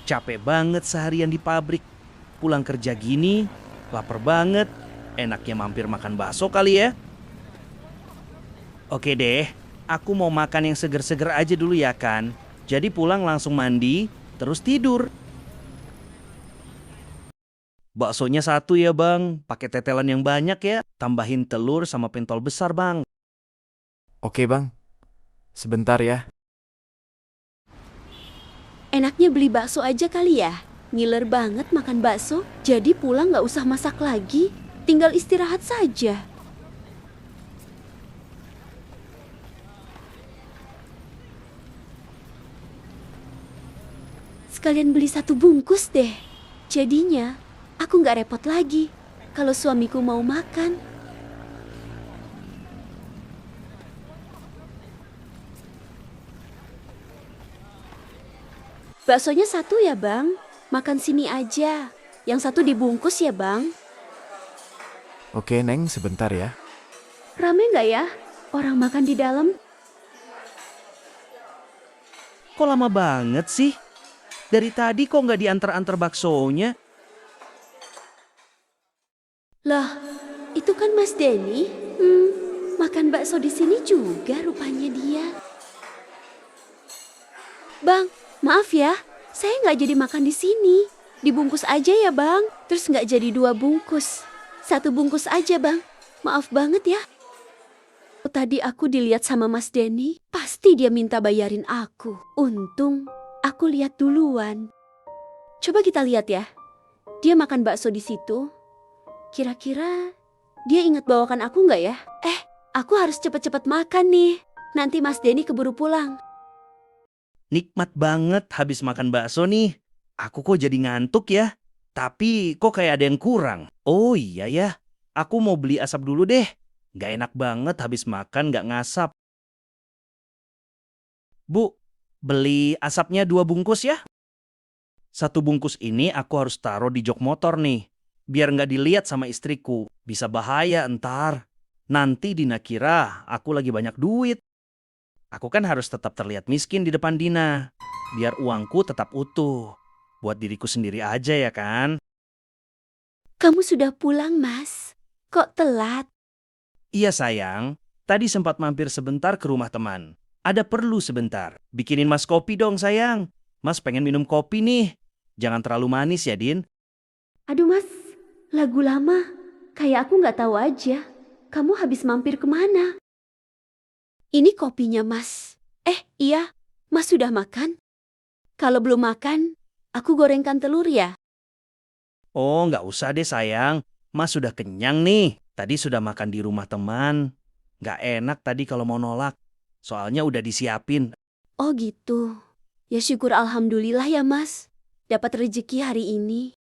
Capek banget seharian di pabrik. Pulang kerja gini, lapar banget. Enaknya mampir makan bakso kali ya. Oke deh, aku mau makan yang seger-seger aja dulu ya kan. Jadi pulang langsung mandi, terus tidur. Baksonya satu ya bang, pakai tetelan yang banyak ya. Tambahin telur sama pentol besar bang. Oke bang, sebentar ya. Enaknya beli bakso aja kali ya. Ngiler banget makan bakso, jadi pulang nggak usah masak lagi. Tinggal istirahat saja. Sekalian beli satu bungkus deh. Jadinya, aku nggak repot lagi kalau suamiku mau makan. Baksonya satu ya bang, makan sini aja. Yang satu dibungkus ya bang. Oke Neng, sebentar ya. Rame nggak ya orang makan di dalam? Kok lama banget sih? Dari tadi kok nggak diantar-antar baksonya? Lah, itu kan Mas Denny. Makan bakso di sini juga rupanya dia. Bang, maaf ya, saya nggak jadi makan di sini. Dibungkus aja ya bang, terus nggak jadi 2 bungkus. Satu bungkus aja bang, maaf banget ya. Tadi aku dilihat sama Mas Denny, pasti dia minta bayarin aku. Untung aku lihat duluan. Coba kita lihat ya, dia makan bakso di situ. Kira-kira dia ingat bawakan aku nggak ya? Aku harus cepet-cepet makan nih. Nanti Mas Denny keburu pulang. Nikmat banget habis makan bakso nih. Aku kok jadi ngantuk ya. Tapi kok kayak ada yang kurang. Oh iya ya, aku mau beli asap dulu deh. Gak enak banget habis makan gak ngasap. Bu, beli asapnya 2 bungkus ya. Satu bungkus ini aku harus taruh di jok motor nih. Biar nggak dilihat sama istriku. Bisa bahaya entar. Nanti Dina kira aku lagi banyak duit. Aku kan harus tetap terlihat miskin di depan Dina. Biar uangku tetap utuh. Buat diriku sendiri aja ya kan. Kamu sudah pulang, Mas? Kok telat? Iya sayang, tadi sempat mampir sebentar ke rumah teman. Ada perlu sebentar. Bikinin Mas kopi dong sayang. Mas pengen minum kopi nih. Jangan terlalu manis ya Din. Aduh, Mas. Lagu lama. Kayak aku nggak tahu aja. Kamu habis mampir kemana? Ini kopinya, Mas. Iya. Mas sudah makan? Kalau belum makan, aku gorengkan telur ya. Oh nggak usah deh sayang. Mas sudah kenyang nih. Tadi sudah makan di rumah teman. Nggak enak tadi kalau mau nolak. Soalnya udah disiapin. Oh gitu. Ya syukur alhamdulillah ya, Mas. Dapat rezeki hari ini.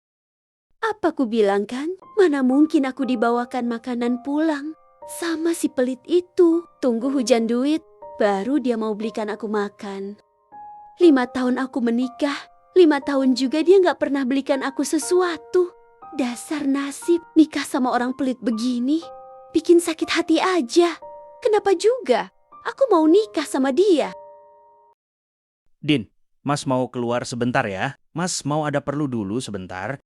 Apa ku bilang kan? Mana mungkin aku dibawakan makanan pulang. Sama si pelit itu. Tunggu hujan duit, baru dia mau belikan aku makan. 5 tahun aku menikah, 5 tahun juga dia nggak pernah belikan aku sesuatu. Dasar nasib, nikah sama orang pelit begini. Bikin sakit hati aja. Kenapa juga? Aku mau nikah sama dia. Din, Mas mau keluar sebentar ya. Mas mau ada perlu dulu sebentar.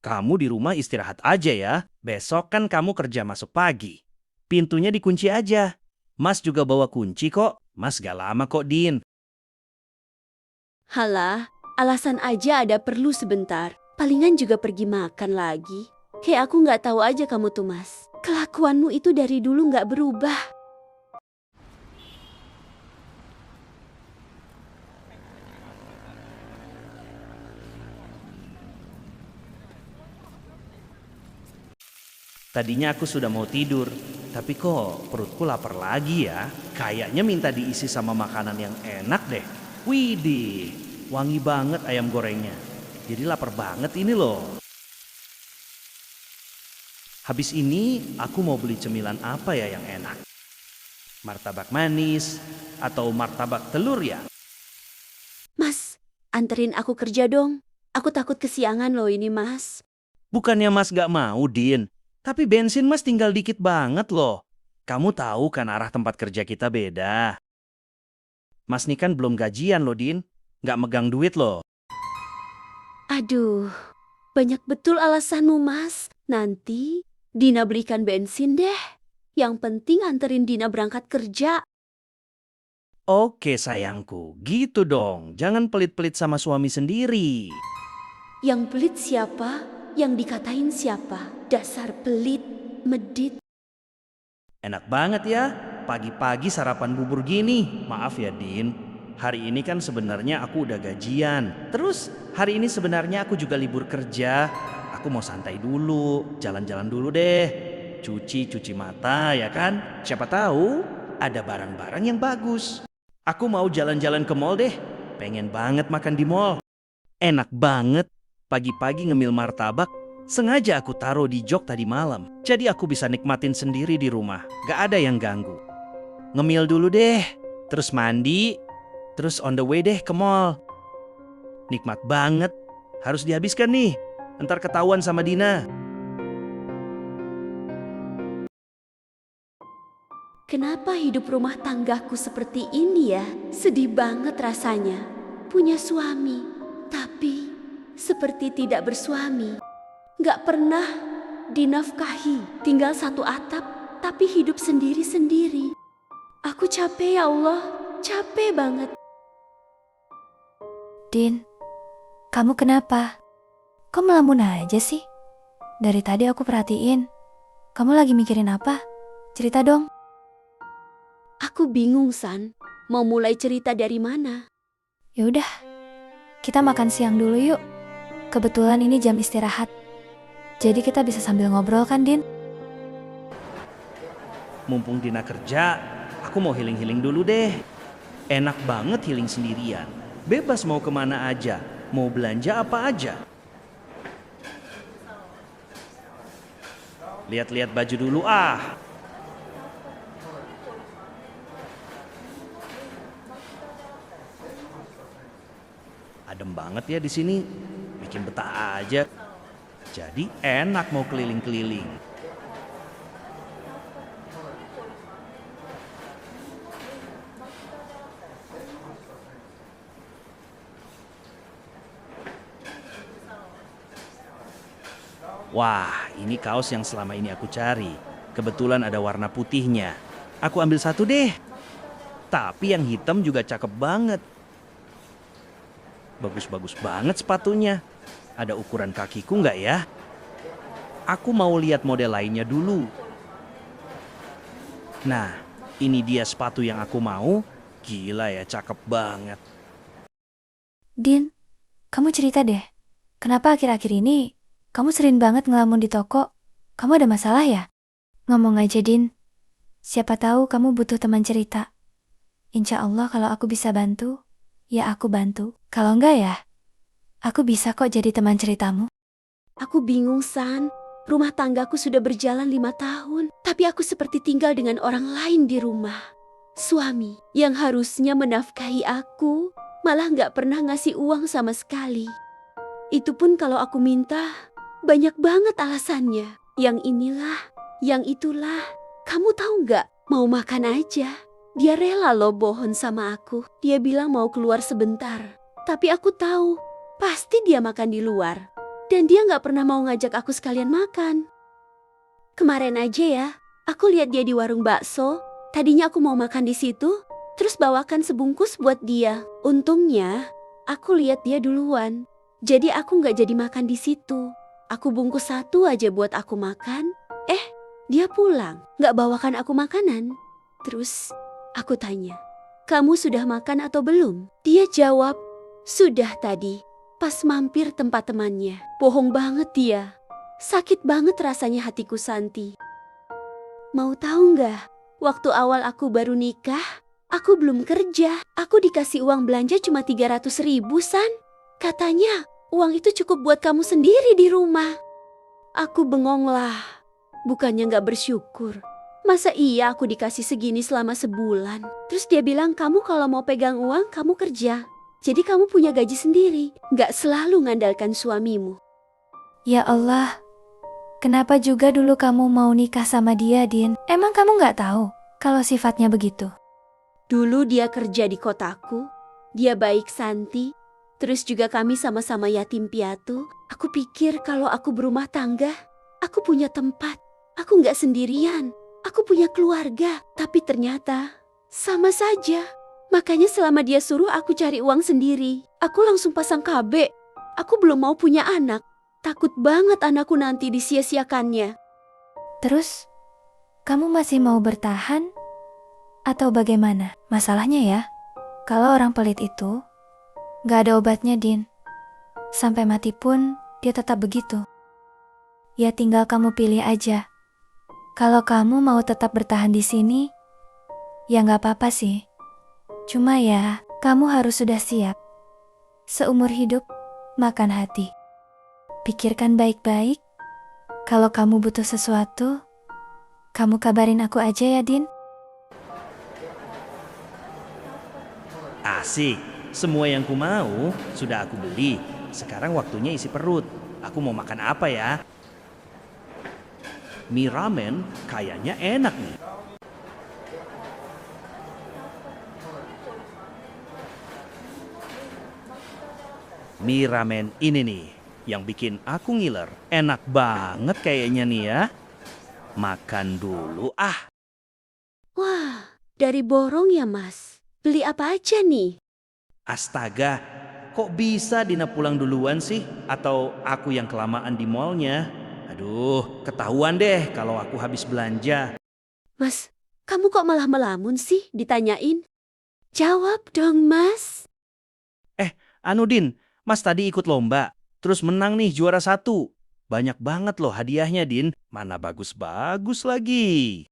Kamu di rumah istirahat aja ya. Besok kan kamu kerja masuk pagi. Pintunya dikunci aja. Mas juga bawa kunci kok. Mas gak lama kok, Din. Halah, alasan aja ada perlu sebentar. Palingan juga pergi makan lagi. Kayak aku nggak tahu aja kamu tuh, Mas. Kelakuanmu itu dari dulu nggak berubah. Tadinya aku sudah mau tidur, tapi kok perutku lapar lagi ya. Kayaknya minta diisi sama makanan yang enak deh. Widih, wangi banget ayam gorengnya. Jadi lapar banget ini loh. Habis ini aku mau beli cemilan apa ya yang enak? Martabak manis atau martabak telur ya? Mas, anterin aku kerja dong. Aku takut kesiangan loh ini, Mas. Bukannya Mas gak mau, Din. Tapi bensin Mas tinggal dikit banget loh. Kamu tahu kan arah tempat kerja kita beda. Mas nih kan belum gajian loh, Din. Gak megang duit loh. Aduh, banyak betul alasanmu, Mas. Nanti Dina belikan bensin deh. Yang penting anterin Dina berangkat kerja. Oke sayangku, gitu dong. Jangan pelit-pelit sama suami sendiri. Yang pelit siapa? Yang dikatain siapa? Dasar pelit, medit. Enak banget ya, pagi-pagi sarapan bubur gini. Maaf ya Din, hari ini kan sebenarnya aku udah gajian. Terus hari ini sebenarnya aku juga libur kerja. Aku mau santai dulu, jalan-jalan dulu deh. Cuci mata ya kan? Siapa tahu ada barang-barang yang bagus. Aku mau jalan-jalan ke mall deh. Pengen banget makan di mall. Enak banget, pagi-pagi ngemil martabak. Sengaja aku taruh di jok tadi malam. Jadi aku bisa nikmatin sendiri di rumah. Gak ada yang ganggu. Ngemil dulu deh, terus mandi, terus on the way deh ke mall. Nikmat banget. Harus dihabiskan nih. Ntar ketahuan sama Dina. Kenapa hidup rumah tanggaku seperti ini ya? Sedih banget rasanya. Punya suami, tapi seperti tidak bersuami. Gak pernah dinafkahi, tinggal satu atap, tapi hidup sendiri-sendiri. Aku capek ya Allah, capek banget. Din, kamu kenapa? Kok melamun aja sih? Dari tadi aku perhatiin. Kamu lagi mikirin apa? Cerita dong. Aku bingung, San. Mau mulai cerita dari mana? Yaudah, kita makan siang dulu yuk. Kebetulan ini jam istirahat. Jadi kita bisa sambil ngobrol kan, Din? Mumpung Dina kerja, aku mau healing-healing dulu deh. Enak banget healing sendirian. Bebas mau kemana aja, mau belanja apa aja. Lihat-lihat baju dulu ah. Adem banget ya di sini, bikin betah aja. Jadi enak mau keliling-keliling. Wah, ini kaos yang selama ini aku cari. Kebetulan ada warna putihnya. Aku ambil satu deh. Tapi yang hitam juga cakep banget. Bagus-bagus banget sepatunya. Ada ukuran kakiku nggak ya? Aku mau lihat model lainnya dulu. Nah, ini dia sepatu yang aku mau. Gila ya, cakep banget. Din, kamu cerita deh. Kenapa akhir-akhir ini kamu sering banget ngelamun di toko? Kamu ada masalah ya? Ngomong aja, Din. Siapa tahu kamu butuh teman cerita. Insya Allah kalau aku bisa bantu, ya aku bantu. Kalau enggak ya, aku bisa kok jadi teman ceritamu. Aku bingung, San. Rumah tanggaku sudah berjalan 5 tahun. Tapi aku seperti tinggal dengan orang lain di rumah. Suami yang harusnya menafkahi aku, malah gak pernah ngasih uang sama sekali. Itu pun kalau aku minta, banyak banget alasannya. Yang inilah, yang itulah. Kamu tahu gak, mau makan aja. Dia rela loh bohong sama aku. Dia bilang mau keluar sebentar. Tapi aku tahu, pasti dia makan di luar. Dan dia gak pernah mau ngajak aku sekalian makan. Kemarin aja ya, aku lihat dia di warung bakso. Tadinya aku mau makan di situ, terus bawakan sebungkus buat dia. Untungnya, aku lihat dia duluan. Jadi aku gak jadi makan di situ. Aku bungkus satu aja buat aku makan. Dia pulang, gak bawakan aku makanan. Terus aku tanya, kamu sudah makan atau belum? Dia jawab, sudah tadi, pas mampir tempat temannya. Bohong banget dia. Sakit banget rasanya hatiku, Santi. Mau tahu nggak? Waktu awal aku baru nikah, aku belum kerja. Aku dikasih uang belanja cuma 300.000, San. Katanya, uang itu cukup buat kamu sendiri di rumah. Aku bengong lah. Bukannya nggak bersyukur. Masa iya aku dikasih segini selama sebulan? Terus dia bilang, kamu kalau mau pegang uang, kamu kerja. Jadi kamu punya gaji sendiri, gak selalu ngandalkan suamimu. Ya Allah, kenapa juga dulu kamu mau nikah sama dia, Din? Emang kamu gak tahu kalau sifatnya begitu? Dulu dia kerja di kotaku, dia baik, Santi. Terus juga kami sama-sama yatim piatu. Aku pikir kalau aku berumah tangga, aku punya tempat. Aku nggak sendirian. Aku punya keluarga. Tapi ternyata sama saja. Makanya selama dia suruh aku cari uang sendiri, aku langsung pasang KB. Aku belum mau punya anak. Takut banget anakku nanti disia-siakannya. Terus, kamu masih mau bertahan? Atau bagaimana? Masalahnya ya, kalau orang pelit itu gak ada obatnya, Din. Sampai mati pun dia tetap begitu. Ya tinggal kamu pilih aja. Kalau kamu mau tetap bertahan di sini, ya gak apa-apa sih. Cuma ya, kamu harus sudah siap. Seumur hidup, makan hati. Pikirkan baik-baik. Kalau kamu butuh sesuatu, kamu kabarin aku aja ya, Din. Asik, semua yang ku mau sudah aku beli. Sekarang waktunya isi perut. Aku mau makan apa ya? Mie ramen kayaknya enak nih. Mie ramen ini nih yang bikin aku ngiler. Enak banget kayaknya nih ya. Makan dulu ah. Wah, dari Borong ya Mas. Beli apa aja nih? Astaga, kok bisa Dina pulang duluan sih? Atau aku yang kelamaan di mallnya? Aduh, ketahuan deh kalau aku habis belanja. Mas, kamu kok malah melamun sih ditanyain? Jawab dong Mas. Anu Din, Mas tadi ikut lomba. Terus menang nih juara 1. Banyak banget loh hadiahnya Din. Mana bagus-bagus lagi.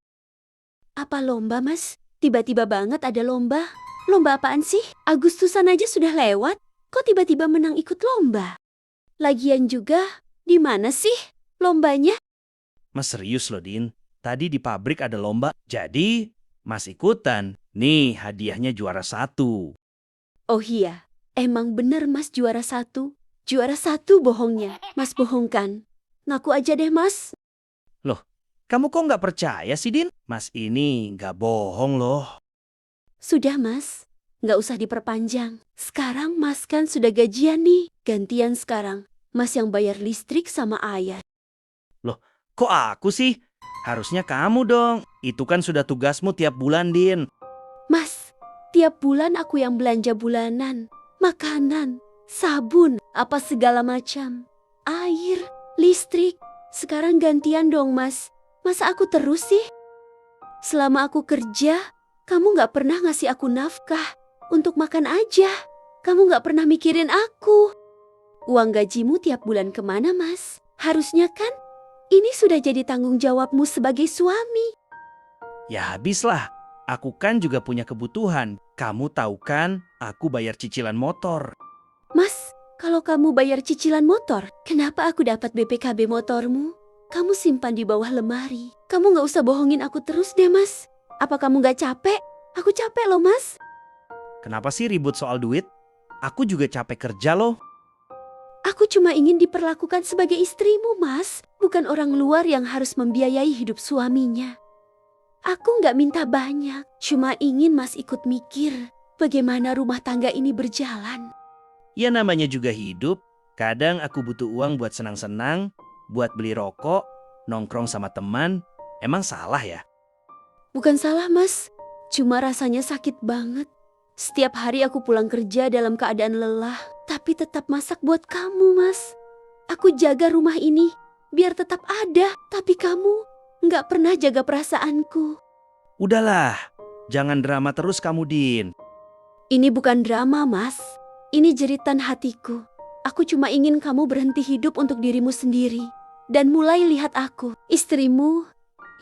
Apa lomba Mas? Tiba-tiba banget ada lomba. Lomba apaan sih? Agustusan aja sudah lewat. Kok tiba-tiba menang ikut lomba? Lagian juga, di mana sih lombanya? Mas serius loh Din. Tadi di pabrik ada lomba. Jadi Mas ikutan. Nih hadiahnya juara 1. Oh iya, emang bener Mas juara 1. Juara 1 bohongnya. Mas bohongkan. Ngaku aja deh Mas. Kamu kok nggak percaya sih Din? Mas ini nggak bohong loh. Sudah Mas, nggak usah diperpanjang. Sekarang Mas kan sudah gajian nih. Gantian sekarang. Mas yang bayar listrik sama air. Kok aku sih? Harusnya kamu dong. Itu kan sudah tugasmu tiap bulan Din. Mas, tiap bulan aku yang belanja bulanan. Makanan, sabun, apa segala macam. Air, listrik. Sekarang gantian dong Mas. Masa aku terus sih? Selama aku kerja, kamu gak pernah ngasih aku nafkah. Untuk makan aja. Kamu gak pernah mikirin aku. Uang gajimu tiap bulan kemana Mas? Harusnya kan ini sudah jadi tanggung jawabmu sebagai suami. Ya habislah. Aku kan juga punya kebutuhan. Kamu tahu kan, aku bayar cicilan motor. Mas, kalau kamu bayar cicilan motor, kenapa aku dapat BPKB motormu? Kamu simpan di bawah lemari. Kamu gak usah bohongin aku terus deh Mas. Apa kamu gak capek? Aku capek loh Mas. Kenapa sih ribut soal duit? Aku juga capek kerja loh. Aku cuma ingin diperlakukan sebagai istrimu Mas. Bukan orang luar yang harus membiayai hidup suaminya. Aku gak minta banyak. Cuma ingin Mas ikut mikir bagaimana rumah tangga ini berjalan. Ya namanya juga hidup. Kadang aku butuh uang buat senang-senang, buat beli rokok, nongkrong sama teman. Emang salah ya? Bukan salah Mas. Cuma rasanya sakit banget. Setiap hari aku pulang kerja dalam keadaan lelah. Tapi tetap masak buat kamu Mas. Aku jaga rumah ini biar tetap ada. Tapi kamu gak pernah jaga perasaanku. Udahlah, jangan drama terus kamu Din. Ini bukan drama Mas. Ini jeritan hatiku. Aku cuma ingin kamu berhenti hidup untuk dirimu sendiri. Dan mulai lihat aku, istrimu.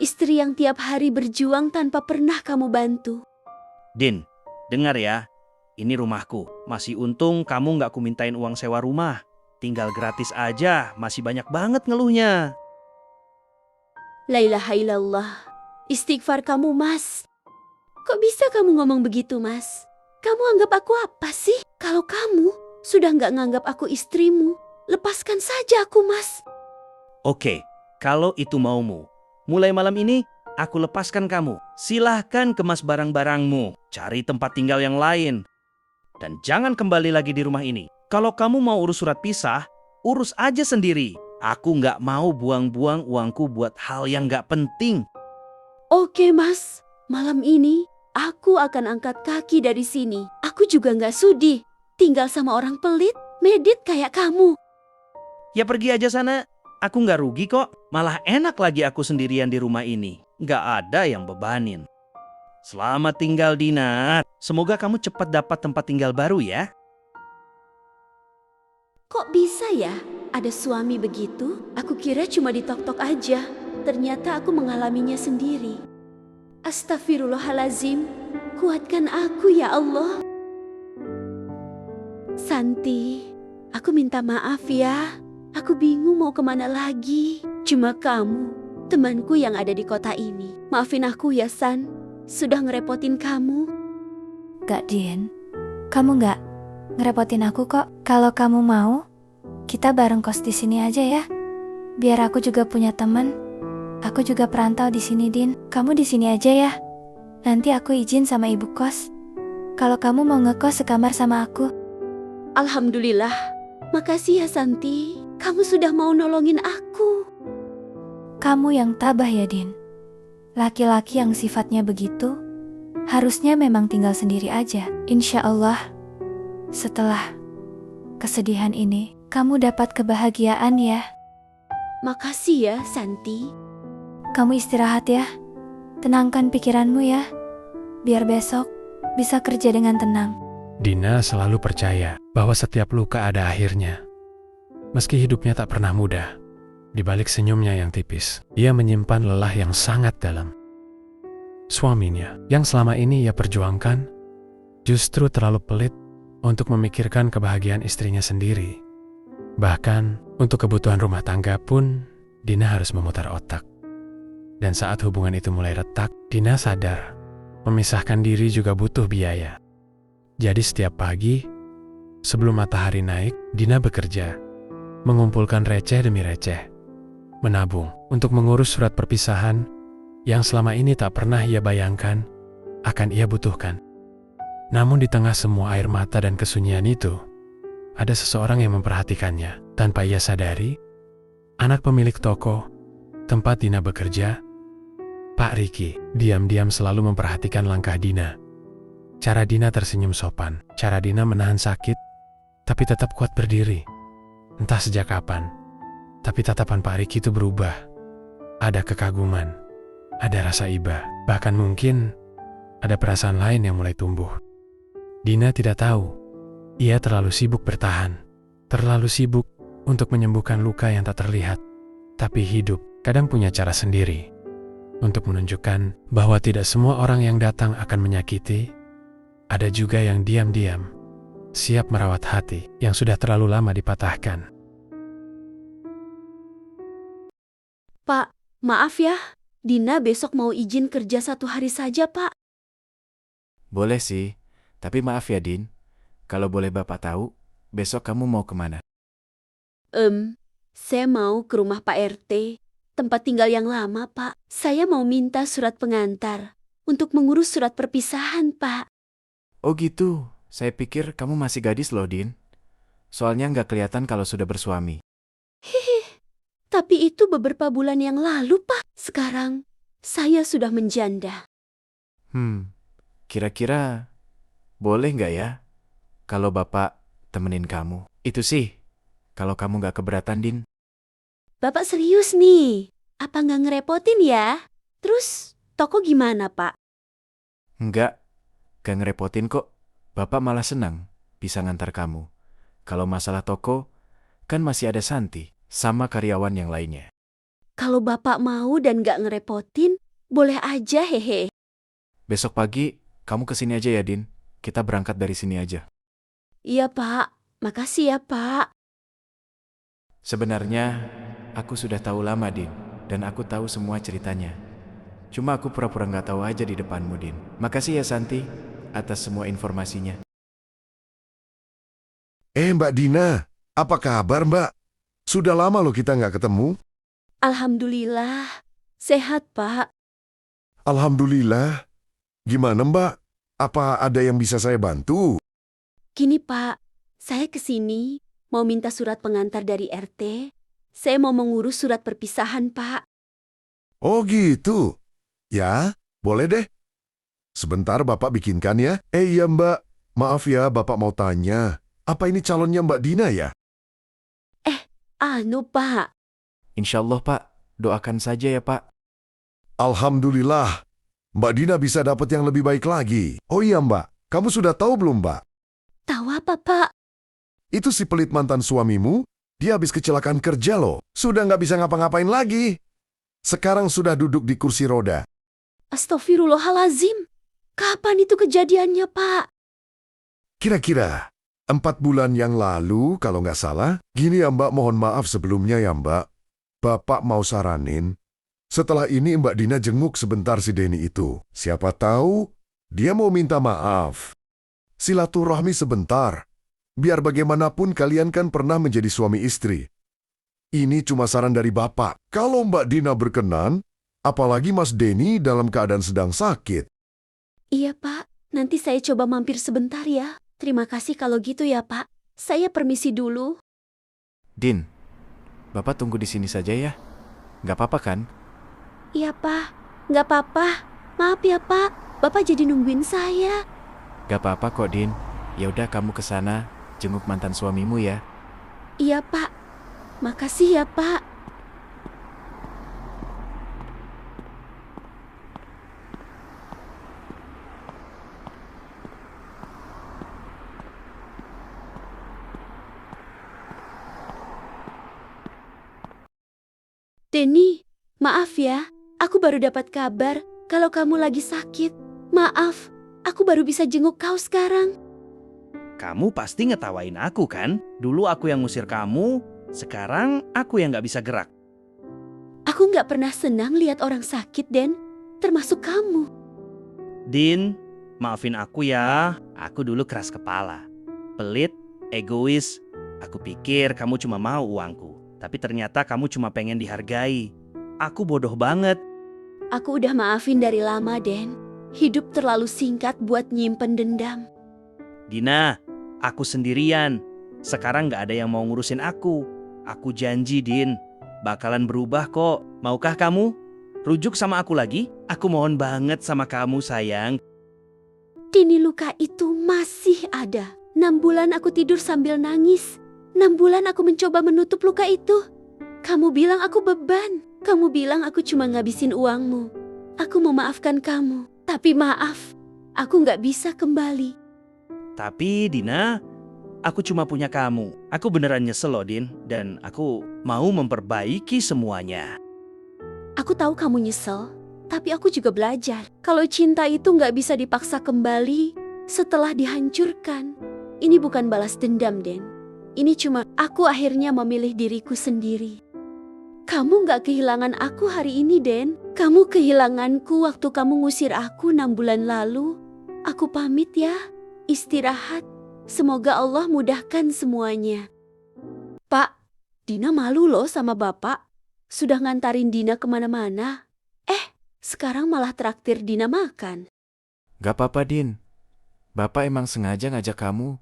Istri yang tiap hari berjuang tanpa pernah kamu bantu. Din, dengar ya. Ini rumahku. Masih untung kamu nggak kumintain uang sewa rumah. Tinggal gratis aja, masih banyak banget ngeluhnya. La ilaha illallah. Istighfar kamu Mas. Kok bisa kamu ngomong begitu Mas? Kamu anggap aku apa sih? Kalau kamu sudah nggak nganggap aku istrimu, lepaskan saja aku Mas. Oke, kalau itu maumu. Mulai malam ini, aku lepaskan kamu. Silahkan kemas barang-barangmu. Cari tempat tinggal yang lain. Dan jangan kembali lagi di rumah ini. Kalau kamu mau urus surat pisah, urus aja sendiri. Aku nggak mau buang-buang uangku buat hal yang nggak penting. Oke, Mas. Malam ini aku akan angkat kaki dari sini. Aku juga nggak sudi tinggal sama orang pelit, medit kayak kamu. Ya pergi aja sana. Aku nggak rugi kok. Malah enak lagi aku sendirian di rumah ini. Nggak ada yang bebanin. Selamat tinggal, Dina. Semoga kamu cepat dapat tempat tinggal baru ya. Kok bisa ya ada suami begitu? Aku kira cuma ditok-tok aja. Ternyata aku mengalaminya sendiri. Astagfirullahalazim. Kuatkan aku ya Allah. Santi, aku minta maaf ya. Aku bingung mau kemana lagi. Cuma kamu, temanku yang ada di kota ini. Maafin aku ya, San. Sudah ngerepotin kamu. Gak, Din. Kamu gak ngerepotin aku kok. Kalau kamu mau, kita bareng kos di sini aja ya. Biar aku juga punya teman. Aku juga perantau di sini, Din. Kamu di sini aja ya. Nanti aku izin sama ibu kos. Kalau kamu mau ngekos sekamar sama aku. Alhamdulillah. Makasih ya, Santi. Kamu sudah mau nolongin aku. Kamu yang tabah ya, Din. Laki-laki yang sifatnya begitu, harusnya memang tinggal sendiri aja. Insya Allah, setelah kesedihan ini, kamu dapat kebahagiaan ya. Makasih ya, Santi. Kamu istirahat ya. Tenangkan pikiranmu ya. Biar besok bisa kerja dengan tenang. Dina selalu percaya bahwa setiap luka ada akhirnya. Meski hidupnya tak pernah mudah, di balik senyumnya yang tipis, ia menyimpan lelah yang sangat dalam. Suaminya, yang selama ini ia perjuangkan, justru terlalu pelit untuk memikirkan kebahagiaan istrinya sendiri. Bahkan, untuk kebutuhan rumah tangga pun, Dina harus memutar otak. Dan saat hubungan itu mulai retak, Dina sadar, memisahkan diri juga butuh biaya. Jadi setiap pagi, sebelum matahari naik, Dina bekerja, mengumpulkan receh demi receh, menabung untuk mengurus surat perpisahan yang selama ini tak pernah ia bayangkan akan ia butuhkan. Namun di tengah semua air mata dan kesunyian itu, ada seseorang yang memperhatikannya. Tanpa ia sadari, anak pemilik toko tempat Dina bekerja, Pak Riki, diam-diam selalu memperhatikan langkah Dina. Cara Dina tersenyum sopan, cara Dina menahan sakit, tapi tetap kuat berdiri. Entah sejak kapan, tapi tatapan Pak Riki itu berubah. Ada kekaguman, ada rasa iba, bahkan mungkin ada perasaan lain yang mulai tumbuh. Dina tidak tahu, ia terlalu sibuk bertahan, terlalu sibuk untuk menyembuhkan luka yang tak terlihat. Tapi hidup kadang punya cara sendiri untuk menunjukkan bahwa tidak semua orang yang datang akan menyakiti. Ada juga yang diam-diam siap merawat hati yang sudah terlalu lama dipatahkan. Pak, maaf ya. Dina besok mau izin kerja 1 hari saja, Pak. Boleh sih, tapi maaf ya, Din. Kalau boleh Bapak tahu, besok kamu mau kemana? Saya mau ke rumah Pak RT, tempat tinggal yang lama, Pak. Saya mau minta surat pengantar untuk mengurus surat perpisahan, Pak. Oh gitu, saya pikir kamu masih gadis loh, Din. Soalnya nggak kelihatan kalau sudah bersuami. Tapi itu beberapa bulan yang lalu, Pak. Sekarang, saya sudah menjanda. Kira-kira boleh nggak ya kalau Bapak temenin kamu? Itu sih, kalau kamu nggak keberatan, Din. Bapak serius nih? Apa nggak ngerepotin ya? Terus, toko gimana, Pak? Nggak ngerepotin kok. Bapak malah senang bisa ngantar kamu. Kalau masalah toko, kan masih ada Santi sama karyawan yang lainnya. Kalau Bapak mau dan nggak ngerepotin, boleh aja, hehe. Besok pagi, kamu kesini aja ya, Din. Kita berangkat dari sini aja. Iya, Pak. Makasih ya, Pak. Sebenarnya, aku sudah tahu lama, Din. Dan aku tahu semua ceritanya. Cuma aku pura-pura nggak tahu aja di depanmu, Din. Makasih ya, Santi, atas semua informasinya. Mbak Dina, apa kabar, Mbak? Sudah lama loh kita nggak ketemu. Alhamdulillah. Sehat, Pak. Alhamdulillah. Gimana, Mbak? Apa ada yang bisa saya bantu? Gini, Pak. Saya kesini mau minta surat pengantar dari RT. Saya mau mengurus surat perpisahan, Pak. Oh gitu. Ya, boleh deh. Sebentar Bapak bikinkan ya. Iya Mbak, maaf ya Bapak mau tanya. Apa ini calonnya Mbak Dina ya? Pak. Insya Allah Pak, doakan saja ya Pak. Alhamdulillah. Mbak Dina bisa dapat yang lebih baik lagi. Oh iya Mbak, kamu sudah tahu belum Mbak? Tahu apa, Pak? Itu si pelit mantan suamimu, dia habis kecelakaan kerja loh. Sudah nggak bisa ngapa-ngapain lagi. Sekarang sudah duduk di kursi roda. Astagfirullahalazim. Kapan itu kejadiannya, Pak? Kira-kira 4 bulan yang lalu kalau nggak salah. Gini ya Mbak, mohon maaf sebelumnya ya Mbak. Bapak mau saranin, setelah ini Mbak Dina jenguk sebentar si Denny itu. Siapa tahu dia mau minta maaf. Silaturahmi sebentar. Biar bagaimanapun kalian kan pernah menjadi suami istri. Ini cuma saran dari Bapak. Kalau Mbak Dina berkenan, apalagi Mas Denny dalam keadaan sedang sakit. Iya, Pak. Nanti saya coba mampir sebentar ya. Terima kasih kalau gitu ya, Pak. Saya permisi dulu. Din, Bapak tunggu di sini saja ya. Nggak apa-apa kan? Iya, Pak. Nggak apa-apa. Maaf ya, Pak. Bapak jadi nungguin saya. Nggak apa-apa kok Din. Ya udah kamu ke sana, jenguk mantan suamimu ya. Iya, Pak. Makasih ya, Pak. Denny, maaf ya. Aku baru dapat kabar kalau kamu lagi sakit. Maaf, aku baru bisa jenguk kau sekarang. Kamu pasti ngetawain aku kan? Dulu aku yang ngusir kamu, sekarang aku yang nggak bisa gerak. Aku nggak pernah senang lihat orang sakit, Den. Termasuk kamu. Din, maafin aku ya. Aku dulu keras kepala. Pelit, egois. Aku pikir kamu cuma mau uangku. Tapi ternyata kamu cuma pengen dihargai. Aku bodoh banget. Aku udah maafin dari lama, Den. Hidup terlalu singkat buat nyimpen dendam. Dina, aku sendirian. Sekarang nggak ada yang mau ngurusin aku. Aku janji, Din. Bakalan berubah kok. Maukah kamu? Rujuk sama aku lagi? Aku mohon banget sama kamu, sayang. Dini, luka itu masih ada. 6 bulan aku tidur sambil nangis. 6 bulan aku mencoba menutup luka itu. Kamu bilang aku beban. Kamu bilang aku cuma ngabisin uangmu. Aku memaafkan kamu. Tapi maaf, aku nggak bisa kembali. Tapi Dina, aku cuma punya kamu. Aku beneran nyesel loh, Din. Dan aku mau memperbaiki semuanya. Aku tahu kamu nyesel, tapi aku juga belajar. Kalau cinta itu nggak bisa dipaksa kembali setelah dihancurkan. Ini bukan balas dendam, Den. Ini cuma aku akhirnya memilih diriku sendiri. Kamu nggak kehilangan aku hari ini, Den. Kamu kehilanganku waktu kamu ngusir aku 6 bulan lalu. Aku pamit ya, istirahat. Semoga Allah mudahkan semuanya. Pak, Dina malu loh sama Bapak. Sudah ngantarin Dina kemana-mana. Sekarang malah traktir Dina makan. Gak apa-apa Din. Bapak emang sengaja ngajak kamu.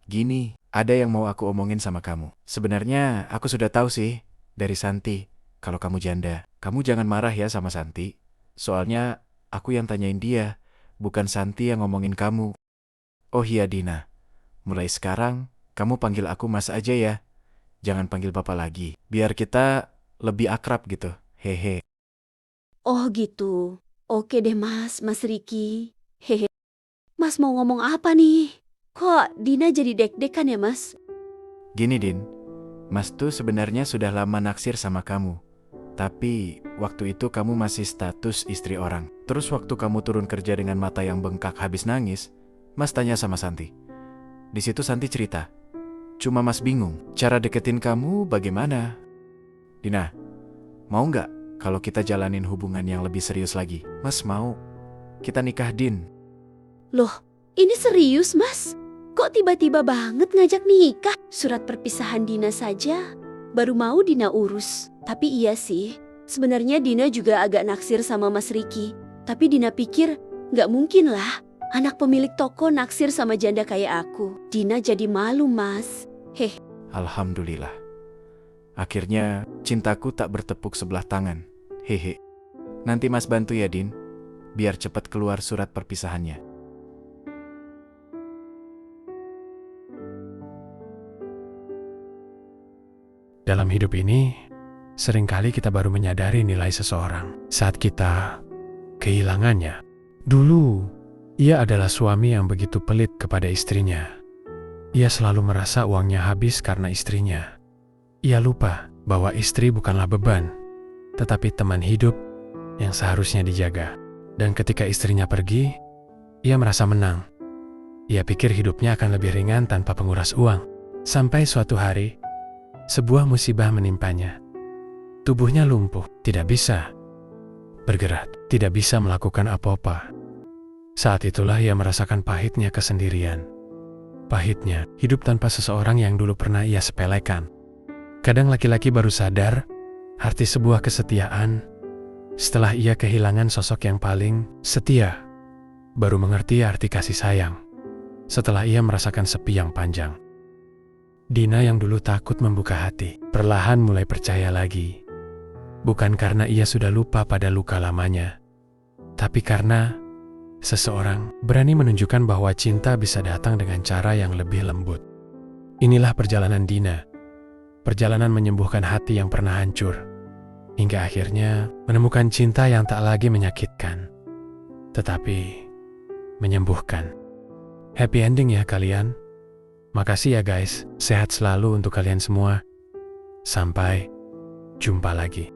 Gini, ada yang mau aku omongin sama kamu. Sebenarnya aku sudah tahu sih dari Santi. Kalau kamu janda, kamu jangan marah ya sama Santi. Soalnya aku yang tanyain dia, bukan Santi yang ngomongin kamu. Oh iya Dina, mulai sekarang kamu panggil aku Mas aja ya. Jangan panggil Bapak lagi. Biar kita lebih akrab gitu. Hehe. Oh gitu. Oke deh Mas Riki. Hehe. Mas mau ngomong apa nih? Kok Dina jadi deg-degan ya Mas? Gini Din, Mas tuh sebenarnya sudah lama naksir sama kamu. Tapi waktu itu kamu masih status istri orang. Terus waktu kamu turun kerja dengan mata yang bengkak habis nangis, Mas tanya sama Santi. Di situ Santi cerita. Cuma Mas bingung, cara deketin kamu bagaimana? Dina, mau nggak kalau kita jalanin hubungan yang lebih serius lagi? Mas mau. Kita nikah Din. Loh, ini serius Mas? Kok tiba-tiba banget ngajak nikah? Surat perpisahan Dina saja baru mau Dina urus. Tapi iya sih, sebenarnya Dina juga agak naksir sama Mas Riki. Tapi Dina pikir, nggak mungkin lah. Anak pemilik toko naksir sama janda kayak aku. Dina jadi malu, Mas. Alhamdulillah. Akhirnya cintaku tak bertepuk sebelah tangan. Hehe. Nanti Mas bantu ya, Din. Biar cepat keluar surat perpisahannya. Dalam hidup ini, seringkali kita baru menyadari nilai seseorang saat kita kehilangannya. Dulu, ia adalah suami yang begitu pelit kepada istrinya. Ia selalu merasa uangnya habis karena istrinya. Ia lupa bahwa istri bukanlah beban, tetapi teman hidup yang seharusnya dijaga. Dan ketika istrinya pergi, ia merasa menang. Ia pikir hidupnya akan lebih ringan tanpa penguras uang. Sampai suatu hari, sebuah musibah menimpanya. Tubuhnya lumpuh, tidak bisa bergerak, tidak bisa melakukan apa-apa. Saat itulah ia merasakan pahitnya kesendirian. Pahitnya hidup tanpa seseorang yang dulu pernah ia sepelekan. Kadang laki-laki baru sadar arti sebuah kesetiaan setelah ia kehilangan sosok yang paling setia. Baru mengerti arti kasih sayang setelah ia merasakan sepi yang panjang. Dina yang dulu takut membuka hati, perlahan mulai percaya lagi. Bukan karena ia sudah lupa pada luka lamanya, tapi karena seseorang berani menunjukkan bahwa cinta bisa datang dengan cara yang lebih lembut. Inilah perjalanan Dina. Perjalanan menyembuhkan hati yang pernah hancur, hingga akhirnya menemukan cinta yang tak lagi menyakitkan, tetapi menyembuhkan. Happy ending ya kalian. Makasih ya guys, sehat selalu untuk kalian semua. Sampai jumpa lagi.